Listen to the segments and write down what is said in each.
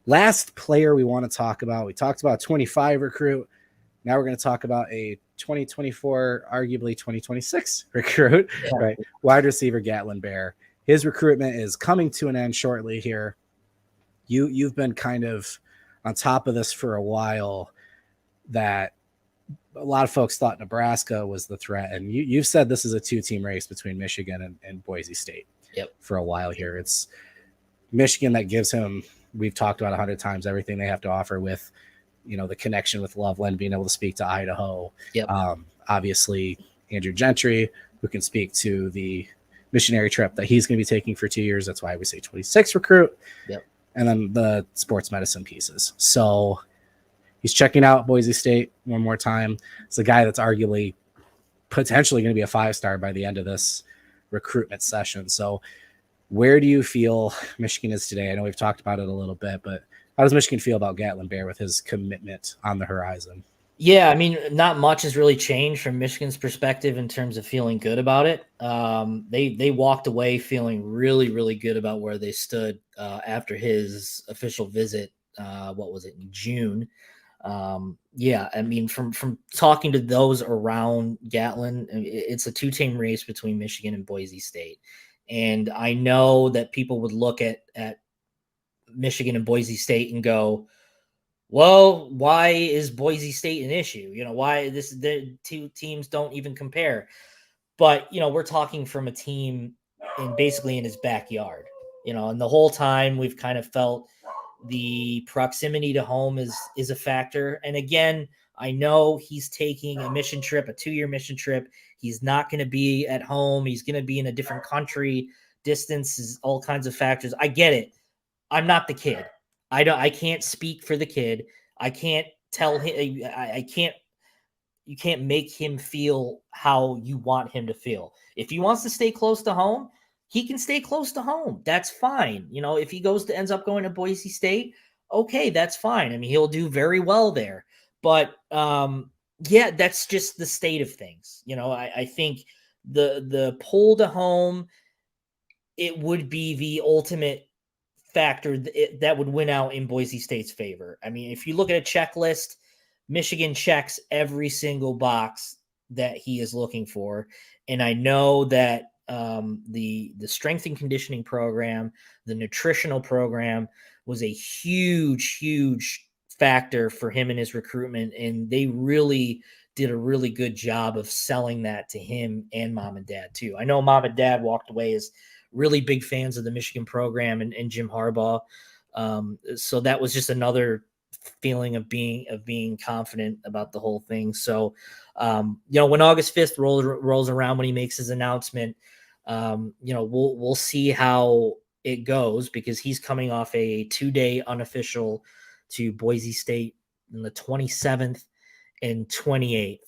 Last player we want to talk about, we talked about 25 recruit. Now we're going to talk about a 2024, arguably 2026 recruit, Yeah. right? Wide receiver Gatlin Bear. His recruitment is coming to an end shortly here. You've been kind of on top of this for a while, that a lot of folks thought Nebraska was the threat. And you've said this is a 2-team race between Michigan and Boise State for a while here. It's Michigan that gives him, we've talked about 100 times, everything they have to offer with, the connection with Loveland, being able to speak to Idaho. Obviously, Andrew Gentry, who can speak to the missionary trip that he's going to be taking for 2 years. That's why we say 26 recruit. And then the sports medicine pieces. So he's checking out Boise State one more time. It's a guy that's arguably potentially going to be a 5-star by the end of this recruitment session. So where do you feel Michigan is today? I know we've talked about it a little bit, but how does Michigan feel about Gatlin Bear with his commitment on the horizon? Yeah, I mean, not much has really changed from Michigan's perspective in terms of feeling good about it. They walked away feeling really, really good about where they stood after his official visit. What was it, in June? Yeah, I mean, from talking to those around Gatlin, it's a 2-team race between Michigan and Boise State. And I know that people would look at Michigan and Boise State and go, well, why is Boise State an issue? Why the 2 teams don't even compare. But, we're talking from a team basically in his backyard, and the whole time we've kind of felt the proximity to home is a factor. And again, I know he's taking a mission trip, a 2-year mission trip. He's not going to be at home. He's going to be in a different country. Distance is all kinds of factors. I get it. I'm not the kid. I can't speak for the kid. I can't tell him. I can't. You can't make him feel how you want him to feel. If he wants to stay close to home, he can stay close to home. That's fine. If he ends up going to Boise State, okay, that's fine. I mean, he'll do very well there. But yeah, that's just the state of things. I think the pull to home, it would be the ultimate factor that would win out in Boise State's favor. I mean, if you look at a checklist, Michigan checks every single box that he is looking for. And I know that the strength and conditioning program, the nutritional program was a huge, huge factor for him in his recruitment. And they really did a really good job of selling that to him and mom and dad too. I know mom and dad walked away as really big fans of the Michigan program and Jim Harbaugh. So that was just another feeling of being confident about the whole thing. So, when August 5th rolls around, when he makes his announcement, we'll see how it goes, because he's coming off a 2-day unofficial to Boise State on the 27th and 28th.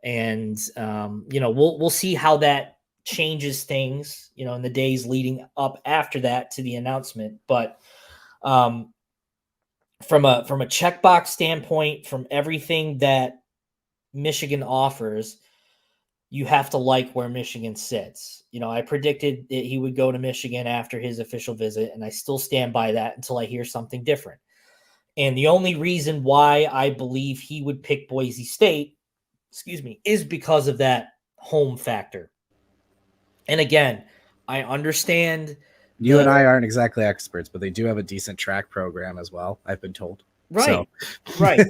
And, we'll see how that changes things, in the days leading up after that to the announcement. But from a checkbox standpoint, from everything that Michigan offers, you have to like where Michigan sits. I predicted that he would go to Michigan after his official visit, and I still stand by that until I hear something different. And the only reason why I believe he would pick Boise State, is because of that home factor. And again, I understand You and I aren't exactly experts, but they do have a decent track program as well, I've been told. Right. Right.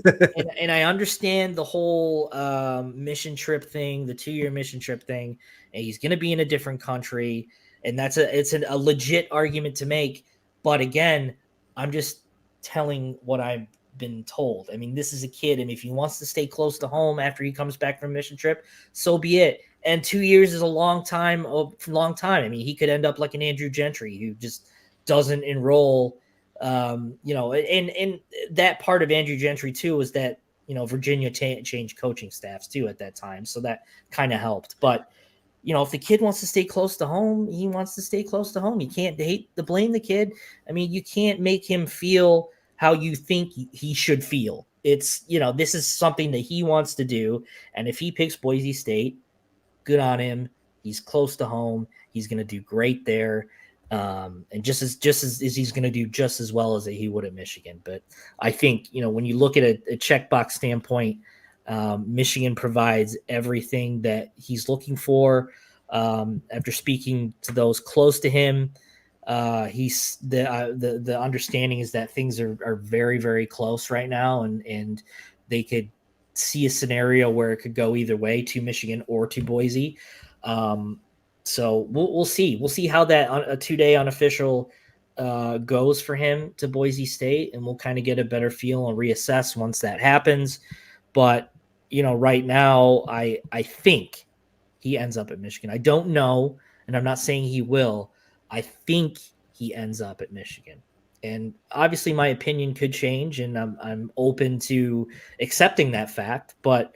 and I understand the whole mission trip thing, the 2-year mission trip thing, and he's going to be in a different country. And it's a legit argument to make. But again, I'm just telling what I've been told. I mean, this is a kid, and if he wants to stay close to home after he comes back from a mission trip, so be it. And 2 years is a long time. I mean, he could end up like an Andrew Gentry, who just doesn't enroll. And that part of Andrew Gentry too was that, Virginia changed coaching staffs too at that time. So that kind of helped. But, if the kid wants to stay close to home, he wants to stay close to home. You can't blame the kid. I mean, you can't make him feel how you think he should feel. It's, this is something that he wants to do. And if he picks Boise State, good on him. He's close to home. He's going to do great there. And just as he's going to do just as well as he would at Michigan. But I think, you know, when you look at a checkbox standpoint, Michigan provides everything that he's looking for. After speaking to those close to him, he's the understanding is that things are very, very close right now, and they could see a scenario where it could go either way, to Michigan or to Boise. So we'll see. We'll see how that a 2-day unofficial goes for him to Boise State, and we'll kind of get a better feel and reassess once that happens. But, you know, right now, I think he ends up at Michigan. I don't know, and I'm not saying he will. I think he ends up at Michigan. And obviously my opinion could change, and I'm open to accepting that fact. But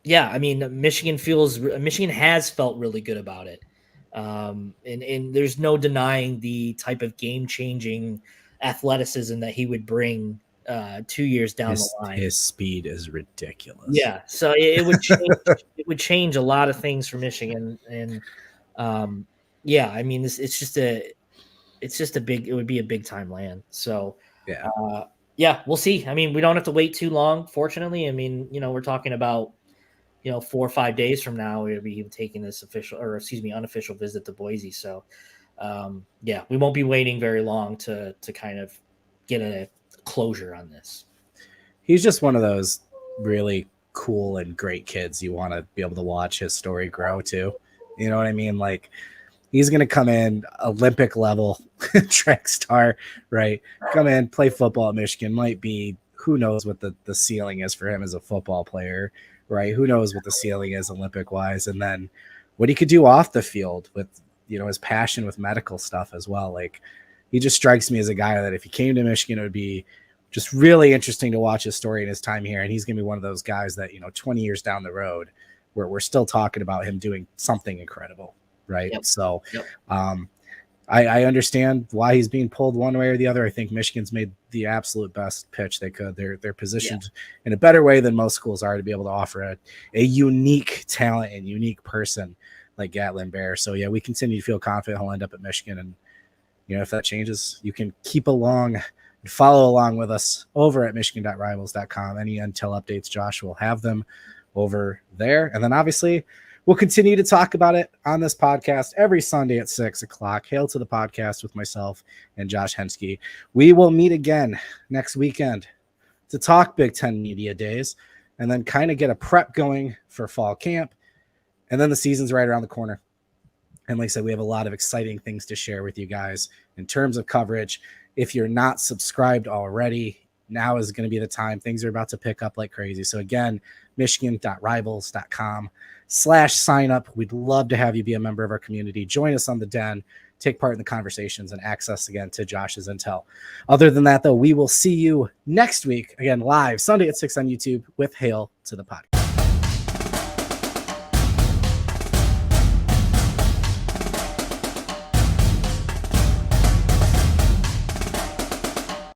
yeah, I mean, Michigan has felt really good about it. And there's no denying the type of game-changing athleticism that he would bring 2 years down the line. His speed is ridiculous. Yeah, so it would change, it would change a lot of things for Michigan. And yeah, I mean, it would be a big time land. So yeah, we'll see. I mean, we don't have to wait too long, fortunately. I mean, you know, we're talking about, you know, 4 or 5 days from now, we'll be taking this unofficial visit to Boise. So, yeah, we won't be waiting very long to kind of get a closure on this. He's just one of those really cool and great kids you want to be able to watch his story grow too. You know what I mean? Like, he's going to come in Olympic level track star, right? Come in, play football at Michigan. Might be, who knows what the ceiling is for him as a football player, right? Who knows what the ceiling is Olympic wise. And then what he could do off the field with, you know, his passion with medical stuff as well. Like, he just strikes me as a guy that if he came to Michigan, it would be just really interesting to watch his story and his time here. And he's going to be one of those guys that, you know, 20 years down the road where we're still talking about him doing something incredible. Right. Yep. So I understand why he's being pulled one way or the other. I think Michigan's made the absolute best pitch they could. They're positioned in a better way than most schools are to be able to offer a unique talent and unique person like Gatlin Bear. So yeah, we continue to feel confident he'll end up at Michigan. And, you know, if that changes, you can keep along and follow along with us over at michigan.rivals.com. Any intel updates, Josh will have them over there. And then obviously we'll continue to talk about it on this podcast every Sunday at 6 o'clock. Hail to the podcast with myself and Josh Henschke. We will meet again next weekend to talk Big Ten Media Days and then kind of get a prep going for fall camp. And then the season's right around the corner. And like I said, we have a lot of exciting things to share with you guys in terms of coverage. If you're not subscribed already, now is going to be the time. Things are about to pick up like crazy. So again, michigan.rivals.com/sign up. We'd love to have you be a member of our community. Join us on the Den, take part in the conversations, and access again to Josh's intel. Other than that, though, we will see you next week, again, live Sunday at 6 on YouTube with Hail to the Podcast.